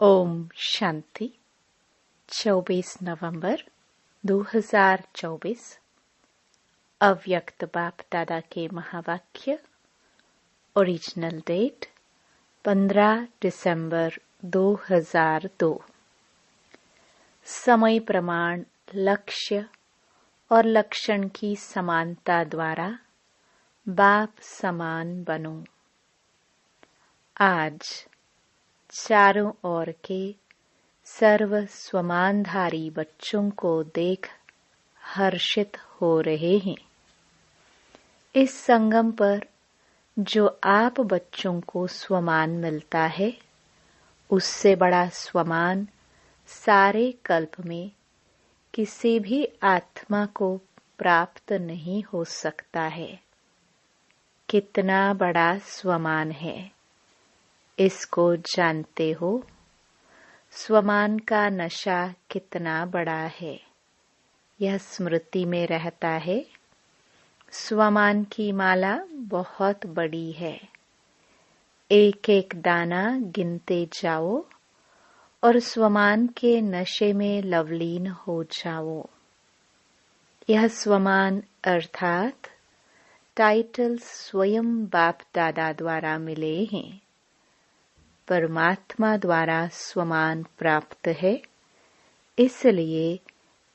ओम शांति। 24 नवंबर 2024 अव्यक्त बाप दादा के महावाक्य। ओरिजिनल डेट 15 दिसंबर 2002। समय प्रमाण लक्ष्य और लक्षण की समानता द्वारा बाप समान बनो। आज चारों ओर के सर्व स्वमानधारी बच्चों को देख हर्षित हो रहे हैं। इस संगम पर जो आप बच्चों को स्वमान मिलता है, उससे बड़ा स्वमान सारे कल्प में किसी भी आत्मा को प्राप्त नहीं हो सकता है। कितना बड़ा स्वमान है, इसको जानते हो? स्वमान का नशा कितना बड़ा है, यह स्मृति में रहता है। स्वमान की माला बहुत बड़ी है। एक एक दाना गिनते जाओ और स्वमान के नशे में लवलीन हो जाओ। यह स्वमान अर्थात टाइटल स्वयं बाप दादा द्वारा मिले हैं। परमात्मा द्वारा स्वमान प्राप्त है, इसलिए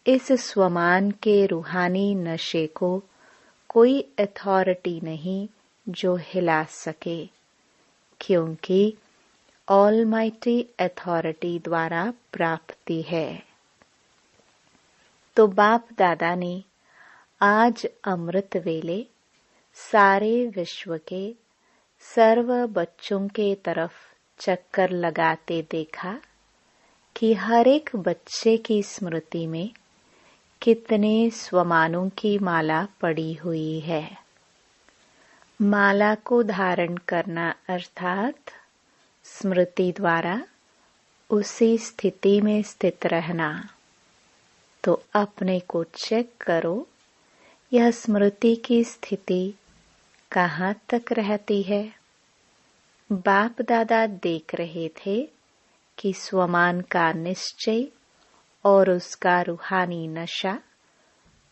इस स्वमान के रूहानी नशे को कोई अथॉरिटी नहीं जो हिला सके, क्योंकि ऑलमाइटी अथॉरिटी द्वारा प्राप्ति है। तो बाप दादा ने आज अमृत वेले सारे विश्व के सर्व बच्चों के तरफ चक्कर लगाते देखा कि हर एक बच्चे की स्मृति में कितने स्वमानों की माला पड़ी हुई है। माला को धारण करना अर्थात स्मृति द्वारा उसी स्थिति में स्थित रहना। तो अपने को चेक करो, यह स्मृति की स्थिति कहाँ तक रहती है। बाप दादा देख रहे थे कि स्वमान का निश्चय और उसका रूहानी नशा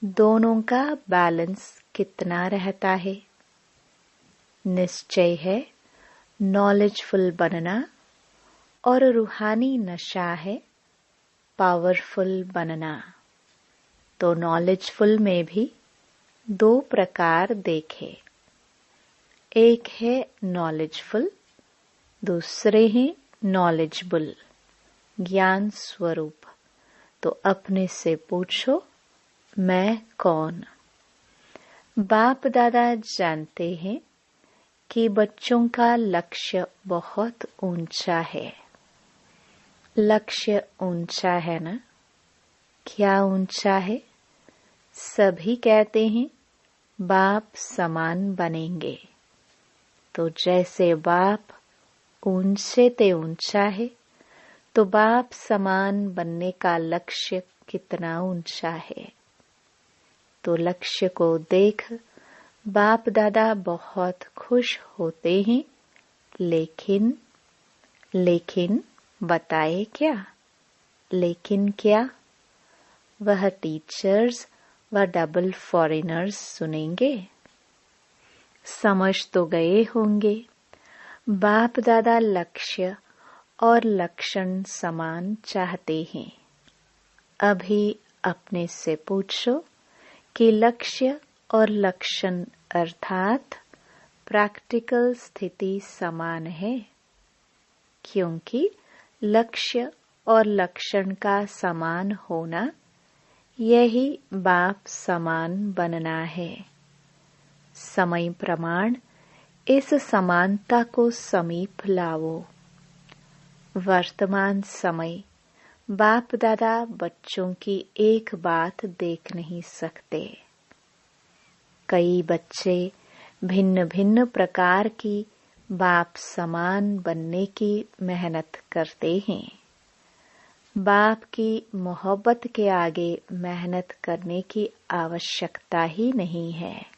दोनों का बैलेंस कितना रहता है। निश्चय है नॉलेजफुल बनना और रूहानी नशा है पावरफुल बनना। तो नॉलेजफुल में भी दो प्रकार देखे। एक है नॉलेजफुल, दूसरे हैं नॉलेजेबल, ज्ञान स्वरूप। तो अपने से पूछो, मैं कौन? बाप दादा जानते हैं कि बच्चों का लक्ष्य बहुत ऊंचा है। लक्ष्य ऊंचा है ना? क्या ऊंचा है? सभी कहते हैं बाप समान बनेंगे। तो जैसे बाप ऊंचे ते ऊंचा है, तो बाप समान बनने का लक्ष्य कितना ऊंचा है। तो लक्ष्य को देख बाप दादा बहुत खुश होते हैं। लेकिन बताए क्या? लेकिन क्या? वह टीचर्स व डबल फॉरेनर्स सुनेंगे? समझ तो गए होंगे। बाप दादा लक्ष्य और लक्षण समान चाहते हैं। अभी अपने से पूछो कि लक्ष्य और लक्षण अर्थात प्रैक्टिकल स्थिति समान है, क्योंकि लक्ष्य और लक्षण का समान होना यही बाप समान बनना है। समय प्रमाण इस समानता को समीप लाओ। वर्तमान समय बाप दादा बच्चों की एक बात देख नहीं सकते। कई बच्चे भिन्न भिन्न प्रकार की बाप समान बनने की मेहनत करते हैं। बाप की मोहब्बत के आगे मेहनत करने की आवश्यकता ही नहीं है।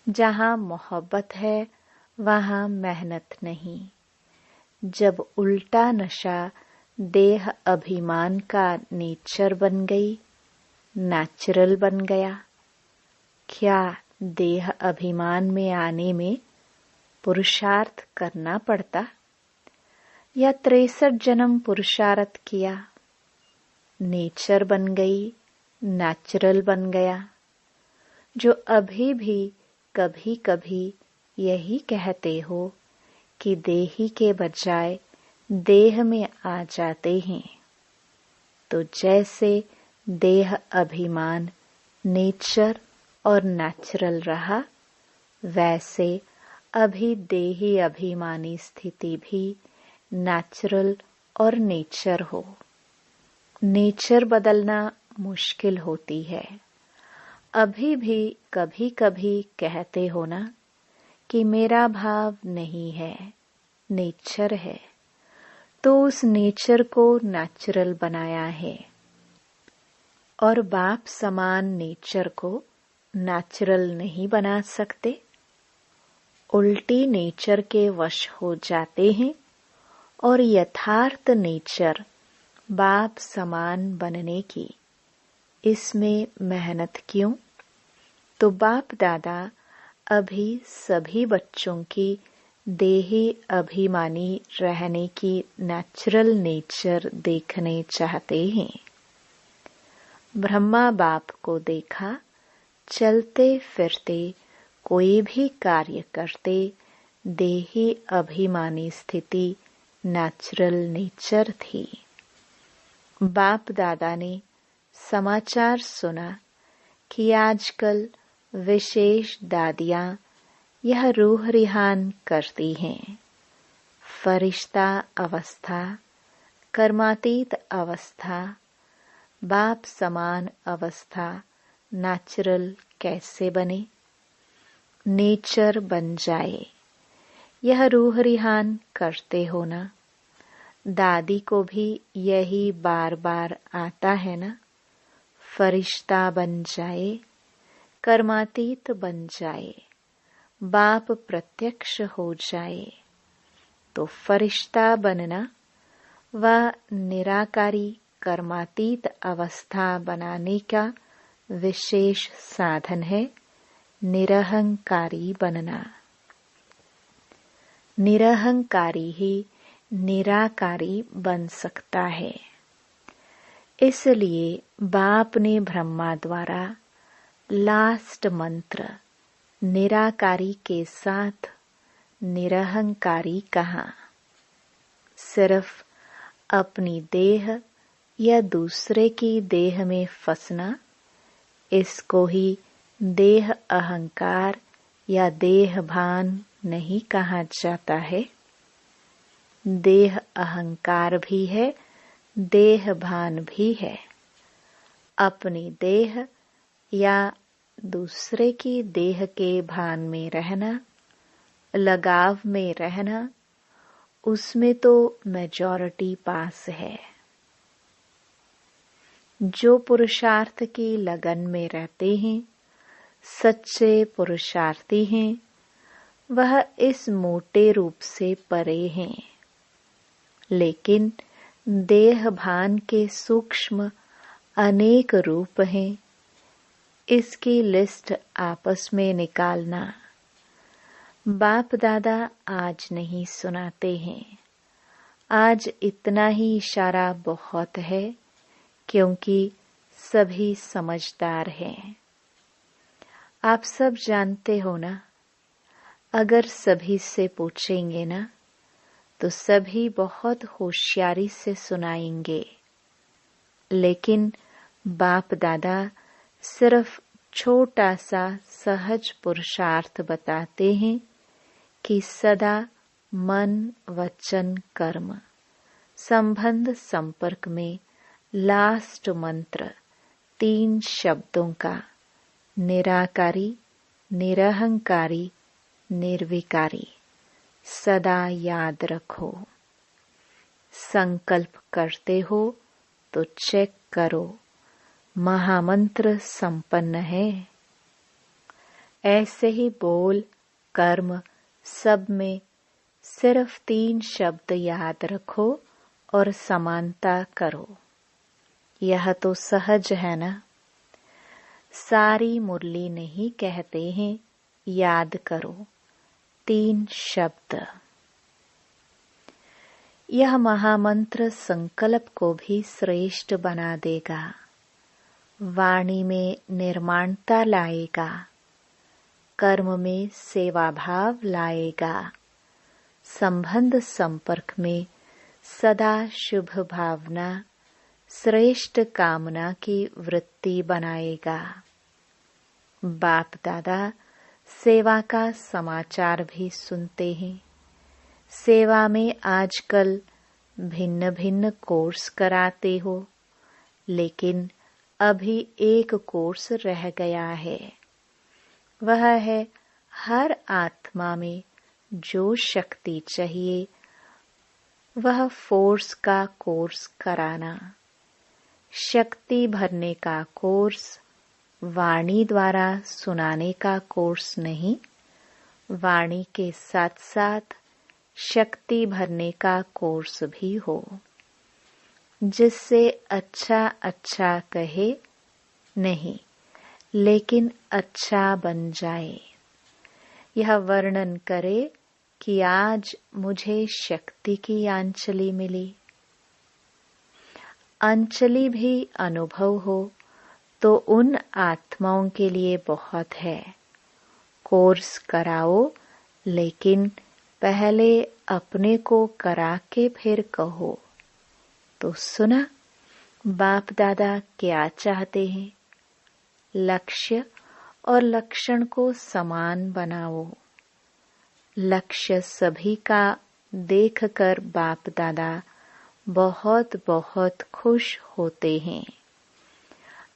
जहाँ मोहब्बत है वहाँ मेहनत नहीं। जब उल्टा नशा देह अभिमान का नेचर बन गई, नेचुरल बन गया। क्या देह अभिमान में आने में पुरुषार्थ करना पड़ता या 63 जन्म पुरुषार्थ किया? नेचर बन गई, नेचुरल बन गया। जो अभी भी कभी कभी यही कहते हो कि देही के बजाय देह में आ जाते हैं, तो जैसे देह अभिमान नेचर और नेचुरल रहा, वैसे अभी देही अभिमानी स्थिति भी नेचुरल और नेचर हो। नेचर बदलना मुश्किल होती है। अभी भी कभी कभी कहते हो ना कि मेरा भाव नहीं है, नेचर है, तो उस नेचर को नेचुरल बनाया है। और बाप समान नेचर को नेचुरल नहीं बना सकते। उल्टी नेचर के वश हो जाते हैं और यथार्थ नेचर बाप समान बनने की इसमें मेहनत क्यों? तो बाप दादा अभी सभी बच्चों की देही अभिमानी रहने की नेचुरल नेचर देखने चाहते हैं। ब्रह्मा बाप को देखा, चलते फिरते कोई भी कार्य करते देही अभिमानी स्थिति नेचुरल नेचर थी। बाप दादा ने समाचार सुना कि आजकल विशेष दादियां यह रूह रिहान करती हैं। फरिश्ता अवस्था, कर्मातीत अवस्था, बाप समान अवस्था नेचुरल कैसे बने? नेचर बन जाए। यह रूह रिहान करते हो ना? दादी को भी यही बार बार आता है ना? फरिश्ता बन जाए, कर्मातीत बन जाए, बाप प्रत्यक्ष हो जाए। तो फरिश्ता बनना व निराकारी कर्मातीत अवस्था बनाने का विशेष साधन है निरहंकारी बनना। निरहंकारी ही निराकारी बन सकता है। इसलिए बाप ने ब्रह्मा द्वारा लास्ट मंत्र निराकारी के साथ निरहंकारी कहा। सिर्फ अपनी देह या दूसरे की देह में फंसना, इसको ही देह अहंकार या देह भान नहीं कहा जाता है। देह अहंकार भी है, देह भान भी है। अपनी देह या दूसरे की देह के भान में रहना, लगाव में रहना, उसमें तो मेजॉरिटी पास है। जो पुरुषार्थ की लगन में रहते हैं, सच्चे पुरुषार्थी हैं, वह इस मोटे रूप से परे हैं। लेकिन देह भान के सूक्ष्म अनेक रूप हैं। इसकी लिस्ट आपस में निकालना बाप दादा आज नहीं सुनाते हैं। आज इतना ही इशारा बहुत है, क्योंकि सभी समझदार हैं। आप सब जानते हो ना, अगर सभी से पूछेंगे ना, तो सभी बहुत होशियारी से सुनाएंगे। लेकिन बाप दादा सिर्फ छोटा सा सहज पुरुषार्थ बताते हैं कि सदा मन वचन कर्म संबंध संपर्क में लास्ट मंत्र 3 शब्दों का निराकारी, निरहंकारी, निर्विकारी सदा याद रखो। संकल्प करते हो तो चेक करो, महामंत्र संपन्न है। ऐसे ही बोल कर्म सब में सिर्फ 3 शब्द याद रखो और समानता करो। यह तो सहज है ना। सारी मुरली नहीं कहते हैं, याद करो 3 शब्द। यह महामंत्र संकल्प को भी श्रेष्ठ बना देगा, वाणी में निर्माणता लाएगा, कर्म में सेवा भाव लाएगा, संबंध संपर्क में सदा शुभ भावना, श्रेष्ठ कामना की वृत्ति बनाएगा। बाप दादा सेवा का समाचार भी सुनते हैं। सेवा में आजकल भिन्न भिन्न कोर्स कराते हो, लेकिन अभी एक कोर्स रह गया है। वह है हर आत्मा में जो शक्ति चाहिए वह फोर्स का कोर्स कराना। शक्ति भरने का कोर्स, वाणी द्वारा सुनाने का कोर्स नहीं, वाणी के साथ साथ शक्ति भरने का कोर्स भी हो, जिससे अच्छा अच्छा कहे नहीं, लेकिन अच्छा बन जाए। यह वर्णन करे कि आज मुझे शक्ति की अंजलि मिली। अंजलि भी अनुभव हो तो उन आत्माओं के लिए बहुत है। कोर्स कराओ, लेकिन पहले अपने को करा के फिर कहो। तो सुना बाप दादा क्या चाहते हैं? लक्ष्य और लक्षण को समान बनाओ। लक्ष्य सभी का देखकर बाप दादा बहुत बहुत खुश होते हैं।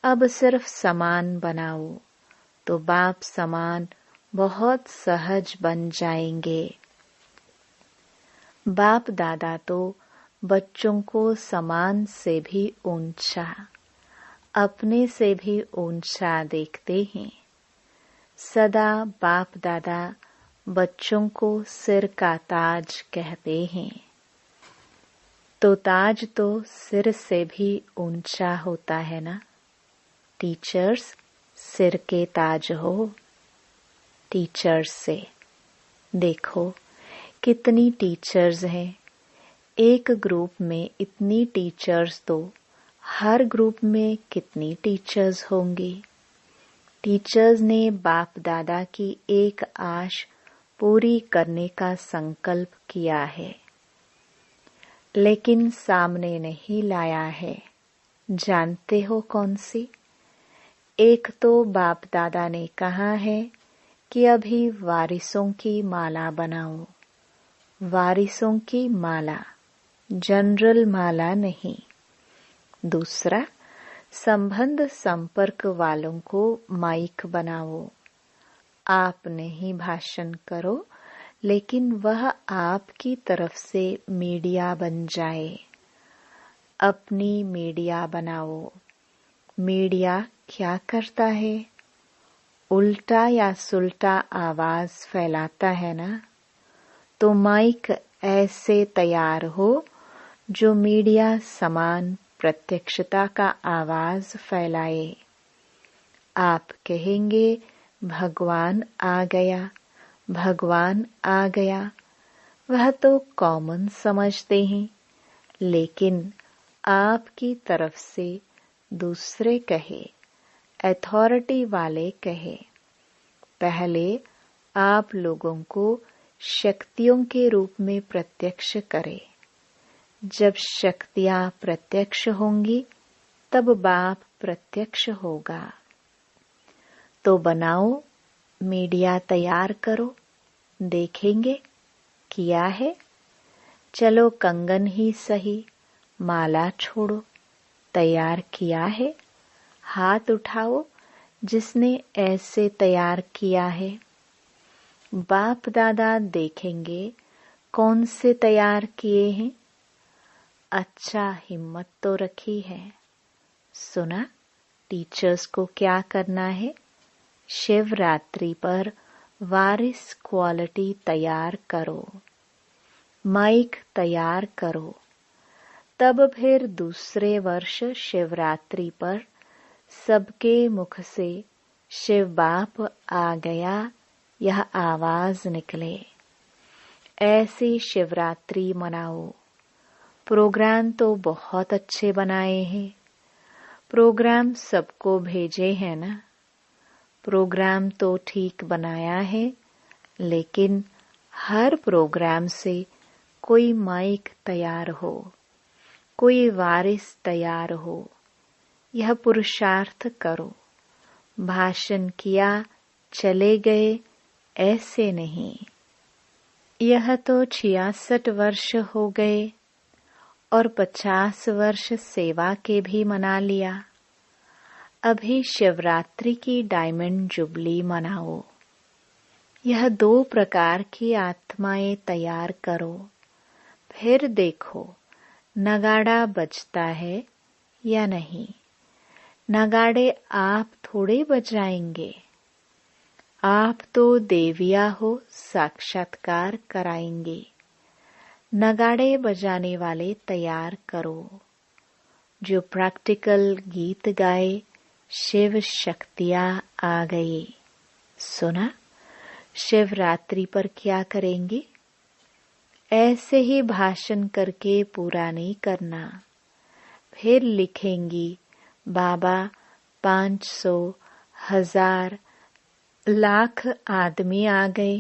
अब सिर्फ समान बनाओ तो बाप समान बहुत सहज बन जाएंगे। बाप दादा तो बच्चों को समान से भी ऊंचा, अपने से भी ऊंचा देखते हैं। सदा बाप दादा बच्चों को सिर का ताज कहते हैं। तो ताज तो सिर से भी ऊंचा होता है ना। टीचर्स सिर के ताज हो। टीचर्स से देखो कितनी टीचर्स हैं। एक ग्रुप में इतनी टीचर्स तो हर ग्रुप में कितनी टीचर्स होंगी। टीचर्स ने बाप दादा की एक आश पूरी करने का संकल्प किया है, लेकिन सामने नहीं लाया है। जानते हो कौन सी? एक तो बाप दादा ने कहा है कि अभी वारिसों की माला बनाओ। वारिसों की माला, जनरल माला नहीं। दूसरा, संबंध संपर्क वालों को माइक बनाओ। आप नहीं भाषण करो, लेकिन वह आपकी तरफ से मीडिया बन जाए। अपनी मीडिया बनाओ। मीडिया क्या करता है? उल्टा या सुल्टा आवाज फैलाता है ना। तो माइक ऐसे तैयार हो जो मीडिया समान प्रत्यक्षता का आवाज फैलाए। आप कहेंगे भगवान आ गया, भगवान आ गया। वह तो कॉमन समझते हैं, लेकिन आपकी तरफ से दूसरे कहे, अथॉरिटी वाले कहे। पहले आप लोगों को शक्तियों के रूप में प्रत्यक्ष करें। जब शक्तियां प्रत्यक्ष होंगी तब बाप प्रत्यक्ष होगा। तो बनाओ, मीडिया तैयार करो। देखेंगे किया है। चलो कंगन ही सही, माला छोड़ो। तैयार किया है। हाथ उठाओ जिसने ऐसे तैयार किया है। बाप दादा देखेंगे कौन से तैयार किए हैं। अच्छा हिम्मत तो रखी है। सुना टीचर्स को क्या करना है? शिवरात्रि पर वारिस क्वालिटी तैयार करो। माइक तैयार करो। तब फिर दूसरे वर्ष शिवरात्रि पर सबके मुख से शिव बाप आ गया यह आवाज निकले। ऐसी शिवरात्रि मनाओ। प्रोग्राम तो बहुत अच्छे बनाए हैं। प्रोग्राम सबको भेजे हैं ना। प्रोग्राम तो ठीक बनाया है, लेकिन हर प्रोग्राम से कोई माइक तैयार हो, कोई वारिस तैयार हो। यह पुरुषार्थ करो। भाषण किया चले गए ऐसे नहीं। यह तो 66 वर्ष हो गए और 50 वर्ष सेवा के भी मना लिया। अभी शिवरात्रि की डायमंड जुबली मनाओ। यह 2 प्रकार की आत्माएं तैयार करो। फिर देखो नगाड़ा बजता है या नहीं। नगाड़े आप थोड़े बजाएंगे। आप तो देविया हो, साक्षात्कार कराएंगे। नगाड़े बजाने वाले तैयार करो, जो प्रैक्टिकल गीत गाए। शिव शक्तियाँ आ गई। सुना? शिवरात्रि पर क्या करेंगे? ऐसे ही भाषण करके पूरा नहीं करना। फिर लिखेंगी बाबा 500, 1000, लाख आदमी आ गए।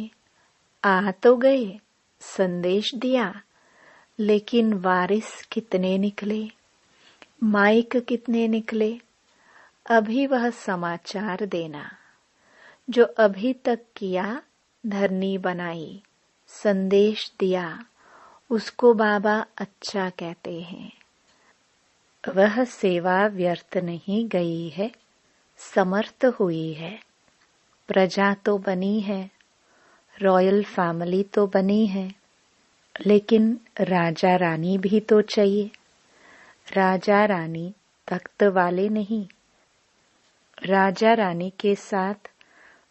आ तो गए, संदेश दिया, लेकिन वारिस कितने निकले, माइक कितने निकले? अभी वह समाचार देना जो अभी तक किया। धरनी बनाई, संदेश दिया, उसको बाबा अच्छा कहते हैं। वह सेवा व्यर्थ नहीं गई है, समर्थ हुई है। प्रजा तो बनी है, रॉयल फैमिली तो बनी है, लेकिन राजा रानी भी तो चाहिए। राजा रानी तख्त वाले नहीं। राजा रानी के साथ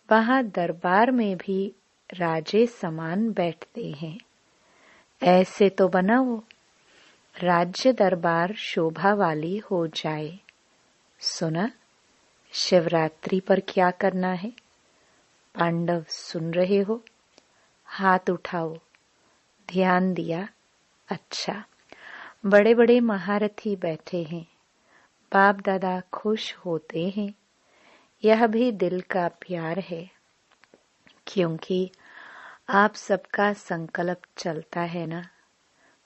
वहां दरबार में भी राजे समान बैठते हैं। ऐसे तो बनाओ राज्य दरबार शोभा वाली हो जाए। सुना? शिवरात्रि पर क्या करना है? पांडव सुन रहे हो? हाथ उठाओ। ध्यान दिया? अच्छा। बड़े बड़े महारथी बैठे हैं। बाप दादा खुश होते हैं। यह भी दिल का प्यार है, क्योंकि आप सबका संकल्प चलता है ना।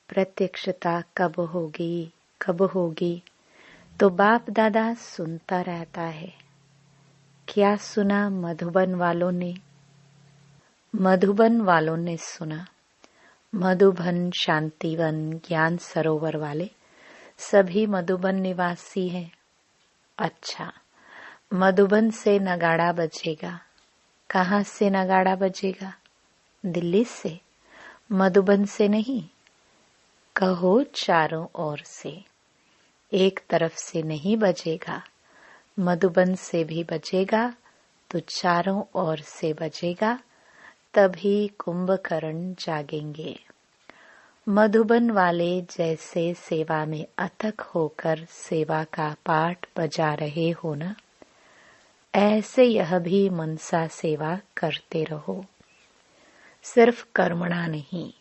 प्रत्यक्षता कब होगी, कब होगी, तो बाप दादा सुनता रहता है। क्या सुना मधुबन वालों ने? मधुबन वालों ने सुना। मधुबन, शांतिवन, ज्ञान सरोवर वाले सभी मधुबन निवासी हैं। अच्छा, मधुबन से नगाड़ा बजेगा। कहाँ से नगाड़ा बजेगा? दिल्ली से, मधुबन से नहीं। कहो चारों ओर से। एक तरफ से नहीं बजेगा। मधुबन से भी बजेगा तो चारों ओर से बजेगा, तभी कुंभकर्ण जागेंगे। मधुबन वाले जैसे सेवा में अथक होकर सेवा का पाठ बजा रहे हो ना, ऐसे यह भी मनसा सेवा करते रहो। सिर्फ कर्मणा नहीं,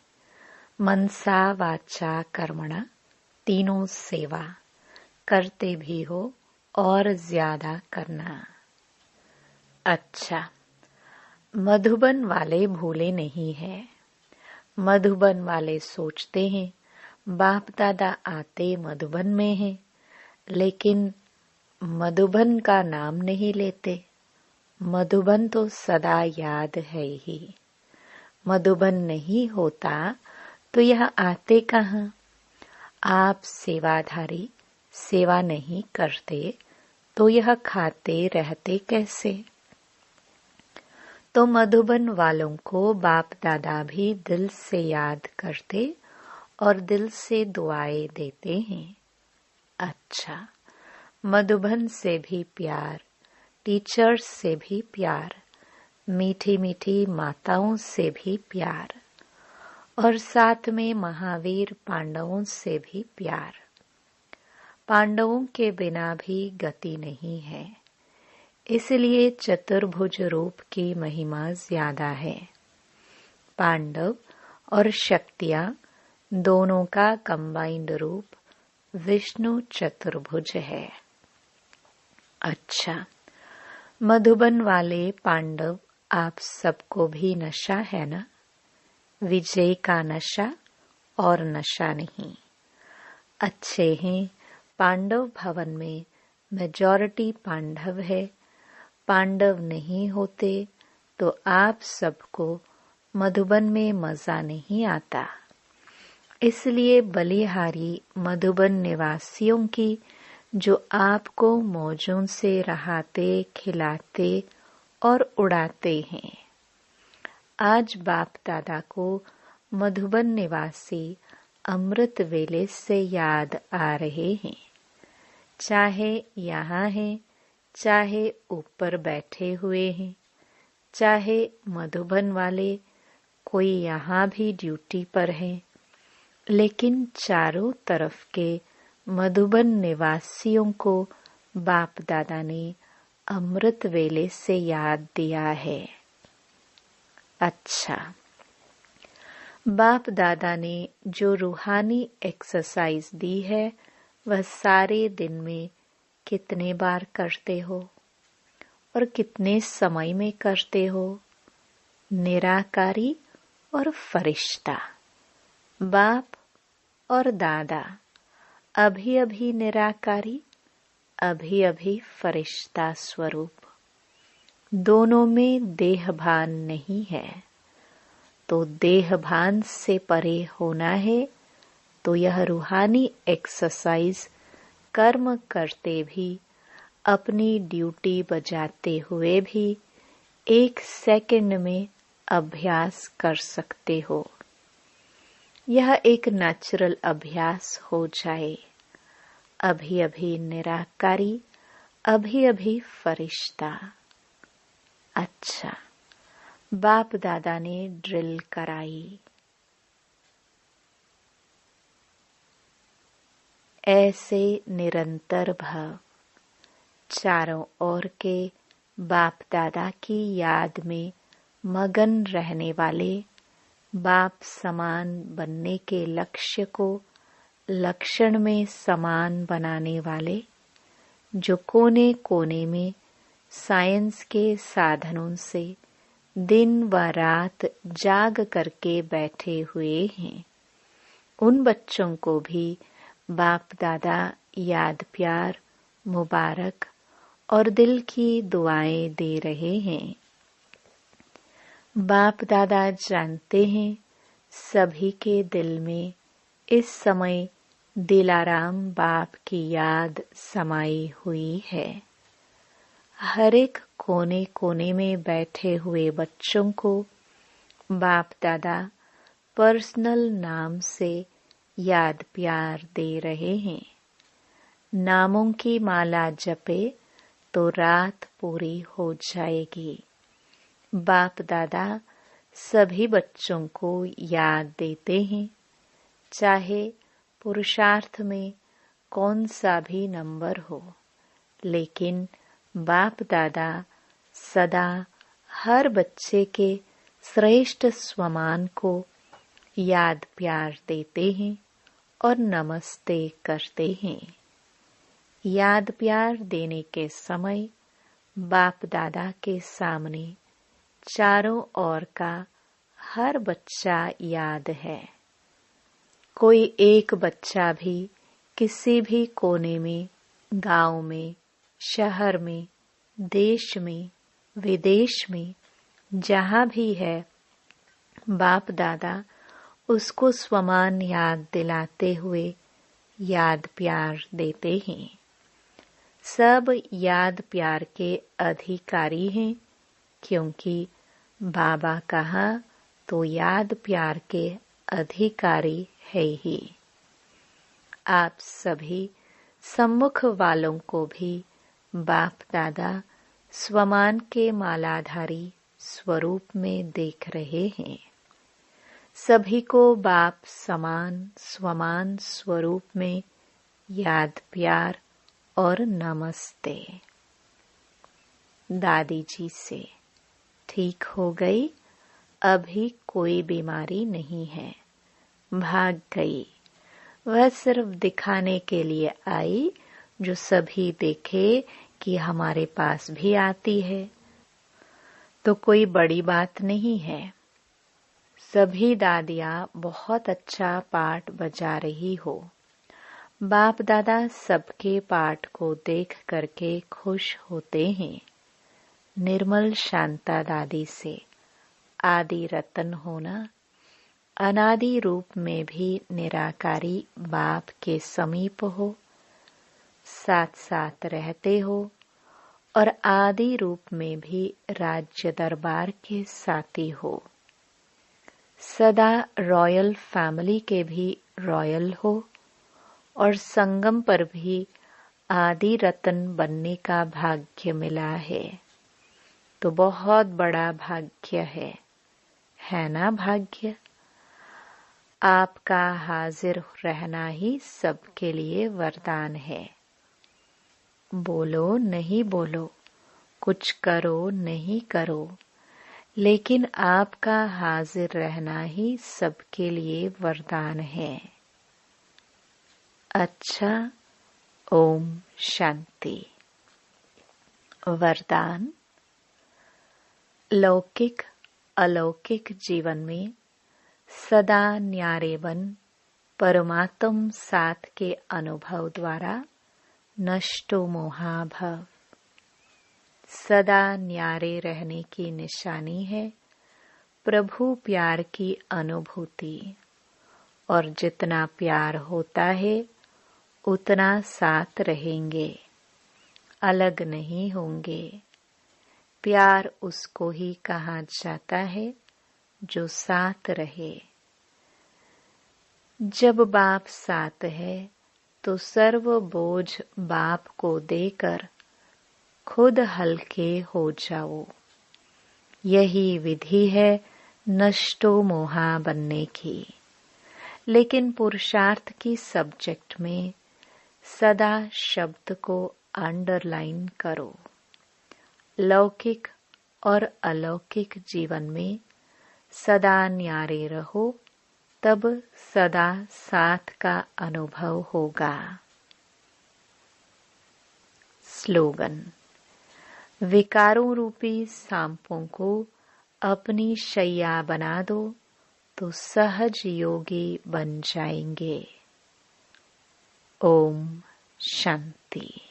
मनसा वाचा कर्मणा तीनों सेवा करते भी हो और ज्यादा करना। अच्छा, मधुबन वाले भूले नहीं हैं। मधुबन वाले सोचते हैं बाप दादा आते मधुबन में हैं, लेकिन मधुबन का नाम नहीं लेते। मधुबन तो सदा याद है ही। मधुबन नहीं होता तो यह आते कहाँ? आप सेवाधारी सेवा नहीं करते तो यह खाते रहते कैसे? तो मधुबन वालों को बाप दादा भी दिल से याद करते और दिल से दुआएं देते हैं। अच्छा, मधुबन से भी प्यार, टीचर्स से भी प्यार, मीठी मीठी माताओं से भी प्यार, और साथ में महावीर पांडवों से भी प्यार। पांडवों के बिना भी गति नहीं है, इसलिए चतुर्भुज रूप की महिमा ज्यादा है। पांडव और शक्तियां दोनों का कंबाइंड रूप विष्णु चतुर्भुज है। अच्छा, मधुबन वाले पांडव, आप सबको भी नशा है ना? विजय का नशा और नशा नहीं। अच्छे हैं, पांडव भवन में मेजॉरिटी पांडव है। पांडव नहीं होते तो आप सबको मधुबन में मजा नहीं आता। इसलिए बलिहारी मधुबन निवासियों की, जो आपको मौजों से रहाते, खिलाते और उड़ाते हैं। आज बाप दादा को मधुबन निवासी अमृत वेले से याद आ रहे हैं। चाहे यहाँ हैं, चाहे ऊपर बैठे हुए हैं, चाहे मधुबन वाले कोई यहाँ भी ड्यूटी पर है, लेकिन चारों तरफ के मधुबन निवासियों को बाप दादा ने अमृत वेले से याद दिया है। अच्छा, बाप दादा ने जो रूहानी एक्सरसाइज दी है, वह सारे दिन में कितने बार करते हो और कितने समय में करते हो? निराकारी और फरिश्ता, बाप और दादा, अभी अभी निराकारी, अभी अभी फरिश्ता स्वरूप। दोनों में देहभान नहीं है, तो देहभान से परे होना है तो यह रूहानी एक्सरसाइज कर्म करते भी, अपनी ड्यूटी बजाते हुए भी 1 सेकंड में अभ्यास कर सकते हो। यह एक नेचुरल अभ्यास हो जाए। अभी अभी निराकारी, अभी अभी फरिश्ता। अच्छा, बाप दादा ने ड्रिल कराई। ऐसे निरंतर भव, चारों ओर के बाप दादा की याद में मगन रहने वाले, बाप समान बनने के लक्ष्य को लक्षण में समान बनाने वाले, जो कोने कोने में साइंस के साधनों से दिन व रात जाग करके बैठे हुए हैं, उन बच्चों को भी बाप दादा याद, प्यार, मुबारक और दिल की दुआएं दे रहे हैं। बाप दादा जानते हैं सभी के दिल में इस समय दिलाराम बाप की याद समाई हुई है। हर एक कोने कोने में बैठे हुए बच्चों को बाप दादा पर्सनल नाम से याद प्यार दे रहे हैं। नामों की माला जपे तो रात पूरी हो जाएगी। बाप दादा सभी बच्चों को याद देते हैं, चाहे पुरुषार्थ में कौन सा भी नंबर हो, लेकिन बाप दादा सदा हर बच्चे के श्रेष्ठ स्वमान को याद प्यार देते हैं और नमस्ते करते हैं। याद प्यार देने के समय बाप दादा के सामने चारों ओर का हर बच्चा याद है। कोई एक बच्चा भी किसी भी कोने में, गांव में, शहर में, देश में, विदेश में, जहां भी है, बाप दादा उसको स्वमान याद दिलाते हुए याद प्यार देते हैं। सब याद प्यार के अधिकारी हैं, क्योंकि बाबा कहा तो याद प्यार के अधिकारी है ही। आप सभी सम्मुख वालों को भी बाप दादा स्वमान के मालाधारी स्वरूप में देख रहे हैं। सभी को बाप समान स्वमान स्वरूप में याद प्यार और नमस्ते। दादी जी से ठीक हो गई, अभी कोई बीमारी नहीं है, भाग गई। वह सिर्फ दिखाने के लिए आई, जो सभी देखे कि हमारे पास भी आती है, तो कोई बड़ी बात नहीं है। सभी दादियाँ बहुत अच्छा पाठ बजा रही हो। बाप दादा सबके पाठ को देख करके खुश होते हैं। निर्मल शांता दादी से आदि रतन होना, अनादि रूप में भी निराकारी बाप के समीप हो, साथ साथ रहते हो, और आदि रूप में भी राज्य दरबार के साथी हो। सदा रॉयल फैमिली के भी रॉयल हो, और संगम पर भी आदि रतन बनने का भाग्य मिला है, तो बहुत बड़ा भाग्य है ना भाग्य। आपका हाजिर रहना ही सबके लिए वरदान है। बोलो नहीं बोलो, कुछ करो नहीं करो, लेकिन आपका हाजिर रहना ही सबके लिए वरदान है। अच्छा, ओम शांति। वरदान। लौकिक अलौकिक जीवन में सदा न्यारे बन परमात्म साथ के अनुभव द्वारा नष्टो मोहाभव। सदा न्यारे रहने की निशानी है प्रभु प्यार की अनुभूति, और जितना प्यार होता है उतना साथ रहेंगे, अलग नहीं होंगे। प्यार उसको ही कहा जाता है जो साथ रहे। जब बाप साथ है तो सर्व बोझ बाप को देकर खुद हल्के हो जाओ। यही विधि है नष्टो मोहा बनने की। लेकिन पुरुषार्थ की सब्जेक्ट में सदा शब्द को अंडरलाइन करो। लौकिक और अलौकिक जीवन में सदा न्यारे रहो, तब सदा साथ का अनुभव होगा। स्लोगन। विकारों रूपी सांपों को अपनी शैया बना दो तो सहज योगी बन जाएंगे। ओम शांति।